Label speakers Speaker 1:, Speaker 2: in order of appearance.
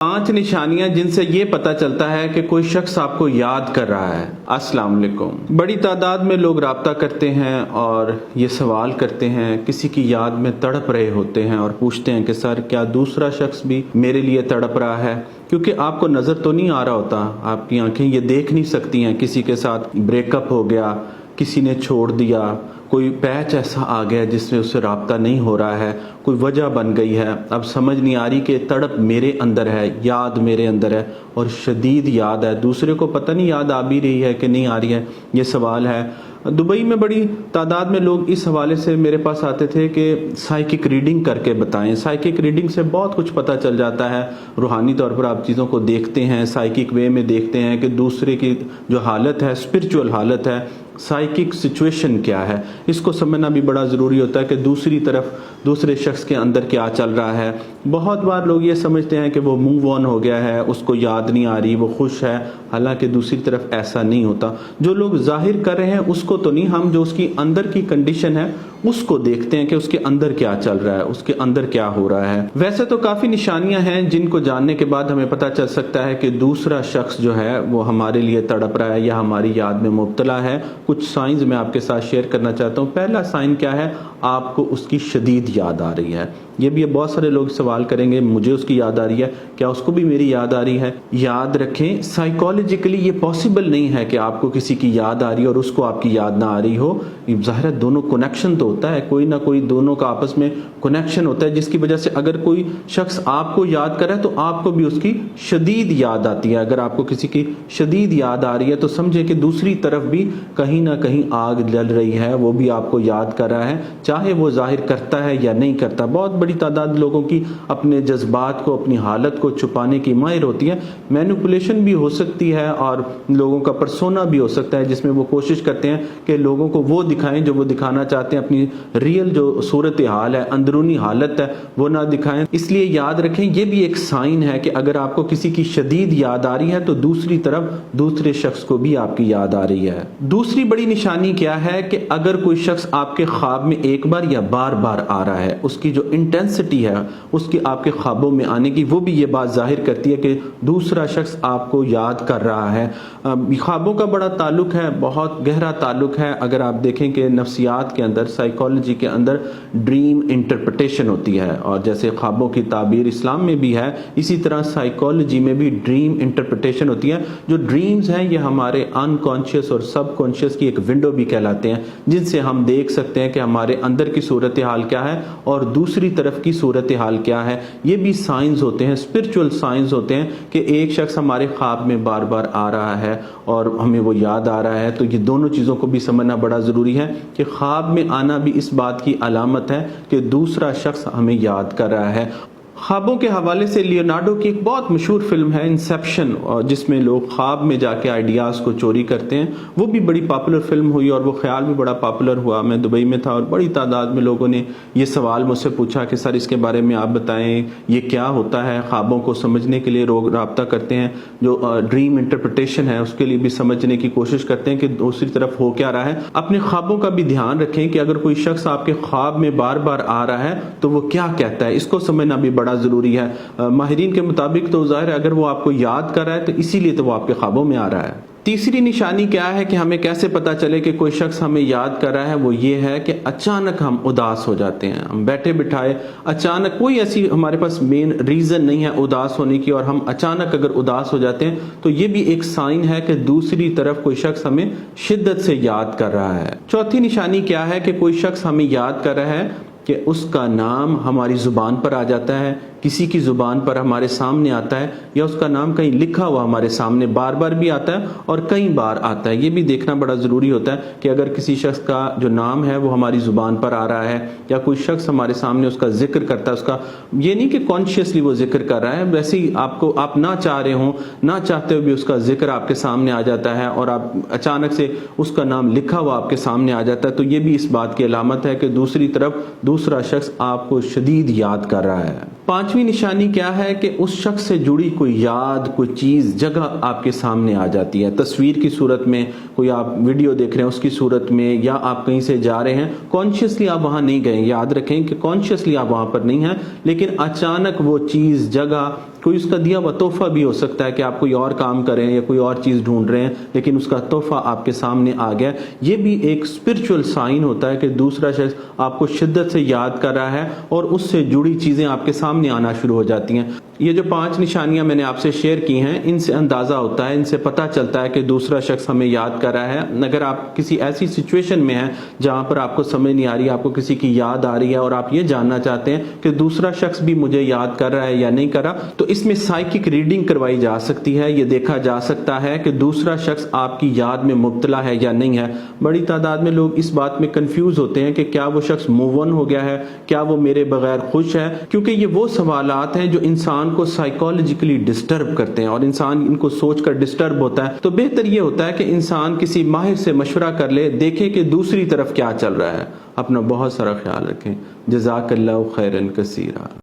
Speaker 1: 5 निशानियां जिनसे ये पता चलता है कि कोई शख्स आपको याद कर रहा है। अस्सलाम वालेकुम। बड़ी तादाद में लोग राब्ता करते हैं और ये सवाल करते हैं, किसी की याद में तड़प रहे होते हैं और पूछते हैं कि सर क्या दूसरा शख्स भी मेरे लिए तड़प रहा है, क्योंकि आपको नज़र तो नहीं आ रहा होता, आपकी आंखें ये देख नहीं सकती हैं किसी के साथ ब्रेकअप हो गया, किसी ने छोड़ दिया, कोई पैच ऐसा आ गया जिसमें उससे राब्ता नहीं हो रहा है, कोई वजह बन गई है, अब समझ नहीं आ रही कि तड़प मेरे अंदर है, याद मेरे अंदर है और शदीद याद है, दूसरे को पता नहीं याद आ भी रही है कि नहीं आ रही है। ये सवाल है। दुबई में बड़ी तादाद में लोग इस हवाले से मेरे पास आते थे कि साइकिक रीडिंग करके बताएं। साइकिक रीडिंग से बहुत कुछ पता चल जाता है, रूहानी तौर पर आप चीज़ों को देखते हैं, साइकिक वे में देखते हैं कि दूसरे की जो हालत है, स्पिरिचुअल हालत है, साइकिक सिचुएशन क्या है, इसको समझना भी बड़ा ज़रूरी होता है कि दूसरी तरफ दूसरे शख्स के अंदर क्या चल रहा है। बहुत बार लोग ये समझते हैं कि वो मूव ऑन हो गया है, उसको याद नहीं आ रही, वो खुश है, हालांकि दूसरी तरफ ऐसा नहीं होता। जो लोग जाहिर कर रहे हैं उसको तो नहीं, हम जो उसकी अंदर की कंडीशन है उसको देखते हैं कि उसके अंदर क्या चल रहा है, उसके अंदर क्या हो रहा है। वैसे तो काफ़ी निशानियां हैं जिनको जानने के बाद हमें पता चल सकता है कि दूसरा शख्स जो है वो हमारे लिए तड़प रहा है या हमारी याद में मुब्तला है। कुछ साइंस मैं आपके साथ शेयर करना चाहता हूँ। पहला साइन क्या है, आपको उसकी शदीद याद आ रही है। ये भी बहुत सारे लोग सवाल करेंगे, मुझे उसकी याद आ रही है, क्या उसको भी मेरी याद आ रही है? याद रखें, साइकोलॉजिकली ये पॉसिबल नहीं है कि आपको किसी की याद आ रही है और उसको आपकी याद ना आ रही हो। ज़ाहिर है दोनों कनेक्शन तो होता है, कोई ना कोई दोनों का आपस में कनेक्शन होता है, जिसकी वजह से अगर कोई शख्स आपको याद करे तो आपको भी उसकी शदीद याद आती है। अगर आपको किसी की शदीद याद आ रही है तो समझे कि दूसरी तरफ भी कहीं ना कहीं आग जल रही है, वो भी आपको याद कर रहा है, चाहे वो जाहिर करता है या नहीं करता। बहुत बड़ी तादाद लोगों की अपने जज्बात को, अपनी हालत को छुपाने की माहिर होती है। मैनिपुलेशन भी हो सकती है और लोगों का परसोना भी हो सकता है, जिसमें वो कोशिश करते हैं कि लोगों को वो दिखाएं जो वो दिखाना चाहते हैं, अपनी रियल जो सूरत हाल है, अंदरूनी हालत है, वो ना दिखाएं। इसलिए याद रखें, ये भी एक साइन है कि अगर आपको किसी की शदीद याद आ रही है तो दूसरी तरफ दूसरे शख्स को भी आपकी याद आ रही है। दूसरी बड़ी निशानी क्या है कि अगर कोई शख्स आपके ख्वाब में एक बार या बार बार आ रहा है, उसकी जो इंटेंसिटी है उसकी आपके ख्वाबों में आने की, वो भी ये बात जाहिर करती है कि दूसरा शख्स आपको याद कर रहा है। ख्वाबों का बड़ा ताल्लुक है, बहुत गहरा ताल्लुक है। अगर आप देखें कि नफ्सियात के अंदर, साइकोलॉजी के अंदर ड्रीम इंटरप्रिटेशन होती है, और जैसे ख्वाबों की ताबीर इस्लाम में भी है, इसी तरह साइकोलॉजी में भी ड्रीम इंटरप्रिटेशन होती है। जो ड्रीम्स हैं ये हमारे अनकॉन्शियस और सबकॉन्शियस की एक विंडो भी कहलाते हैं, जिनसे हम देख सकते हैं कि हमारे अंदर की सूरत हाल क्या है और दूसरी तरफ की सूरत हाल क्या है। ये भी साइंस होते हैं, स्पिरिचुअल साइंस होते हैं कि एक शख्स हमारे ख्वाब में बार बार आ रहा है और हमें वो याद आ रहा है। तो ये दोनों चीज़ों को भी समझना बड़ा ज़रूरी है कि ख्वाब में आना भी इस बात की अलामत है कि दूसरा शख्स हमें याद कर रहा है। ख्वाबों के हवाले से लियोनार्डो की एक बहुत मशहूर फिल्म है इंसेप्शन, जिसमें लोग ख्वाब में जाके आइडियाज़ को चोरी करते हैं। वो भी बड़ी पॉपुलर फिल्म हुई और वो ख्याल भी बड़ा पॉपुलर हुआ। मैं दुबई में था और बड़ी तादाद में लोगों ने ये सवाल मुझसे पूछा कि सर इसके बारे में आप बताएं, ये क्या होता है। ख्वाबों को समझने के लिए लोग राब्ता करते हैं, जो ड्रीम इंटरप्रिटेशन है उसके लिए भी समझने की कोशिश करते हैं कि दूसरी तरफ हो क्या रहा है। अपने ख्वाबों का भी ध्यान रखें कि अगर कोई शख्स आपके ख्वाब में बार बार आ रहा है तो वो क्या कहता है, इसको समझना भी बड़ा जरूरी है। माहिरीन के मुताबिक तो जाहिर है अगर वो आपको याद कर रहा है तो इसीलिए तो वो आपके ख्वाबों में आ रहा है। तीसरी निशानी क्या है कि हमें कैसे पता चले कि कोई शख्स हमें याद कर रहा है, वो ये है कि अचानक हम उदास हो जाते हैं। हम बैठे बिठाए अचानक, कोई ऐसी हमारे पास मेन रीजन नहीं है उदास होने की, और हम अचानक अगर उदास हो जाते हैं तो ये भी एक साइन है कि दूसरी तरफ कोई शख्स हमें शिद्दत से याद कर रहा है। चौथी निशानी क्या है कि कोई शख्स हमें याद कर रहा है कि उसका नाम हमारी जुबान पर आ जाता है, किसी की जुबान पर हमारे सामने आता है, या उसका नाम कहीं लिखा हुआ हमारे सामने बार बार भी आता है और कई बार आता है। ये भी देखना बड़ा ज़रूरी होता है कि अगर किसी शख्स का जो नाम है वो हमारी ज़ुबान पर आ रहा है या कोई शख्स हमारे सामने उसका जिक्र करता है, उसका ये नहीं कि कॉन्शियसली वो जिक्र कर रहा है, वैसे ही आपको आप ना चाह रहे हो, ना चाहते हुए भी उसका जिक्र आपके सामने आ जाता है और आप अचानक से उसका नाम लिखा हुआ आपके सामने आ जाता है, तो ये भी इस बात की अलामत है कि दूसरी तरफ दूसरा शख्स आपको शदीद याद कर रहा है। पांचवी निशानी क्या है कि उस शख्स से जुड़ी कोई याद, कोई चीज़, जगह आपके सामने आ जाती है, तस्वीर की सूरत में, कोई आप वीडियो देख रहे हैं उसकी सूरत में, या आप कहीं से जा रहे हैं, कॉन्शियसली आप वहां नहीं गए, याद रखें कि कॉन्शियसली आप वहां पर नहीं हैं, लेकिन अचानक वो चीज़, जगह, کوئی اس کا دیا ہوا تحفہ بھی ہو سکتا ہے کہ آپ کوئی اور کام کریں یا کوئی اور چیز ڈھونڈ رہے ہیں لیکن اس کا تحفہ آپ کے سامنے آ گیا. یہ بھی ایک اسپرچل سائن ہوتا ہے کہ دوسرا شخص آپ کو شدت سے یاد کر رہا ہے اور اس سے جڑی چیزیں آپ کے سامنے آنا شروع ہو جاتی ہیں. یہ جو 5 نشانیاں میں نے آپ سے شیئر کی ہیں ان سے اندازہ ہوتا ہے, ان سے پتہ چلتا ہے کہ دوسرا شخص ہمیں یاد کر رہا ہے. اگر آپ کسی ایسی سچویشن میں ہیں جہاں پر آپ کو سمجھ نہیں آ رہی, آپ کو کسی کی یاد آ رہی ہے اور آپ یہ جاننا چاہتے ہیں کہ دوسرا شخص بھی مجھے یاد کر رہا ہے یا نہیں کر رہا, تو اس میں سائیکک ریڈنگ کروائی جا سکتی ہے. یہ دیکھا جا سکتا ہے کہ دوسرا شخص آپ کی یاد میں مبتلا ہے یا نہیں ہے. بڑی تعداد میں لوگ اس بات میں کنفیوز ہوتے ہیں کہ کیا وہ شخص موو آن ہو گیا ہے, کیا وہ میرے بغیر خوش ہے, کیونکہ یہ وہ سوالات ہیں جو انسان کو سائیکولوجیکلی ڈسٹرب کرتے ہیں اور انسان ان کو سوچ کر ڈسٹرب ہوتا ہے. تو بہتر یہ ہوتا ہے کہ انسان کسی ماہر سے مشورہ کر لے, دیکھے کہ دوسری طرف کیا چل رہا ہے. اپنا بہت سارا خیال رکھیں. جزاک اللہ خیرا کثیرا.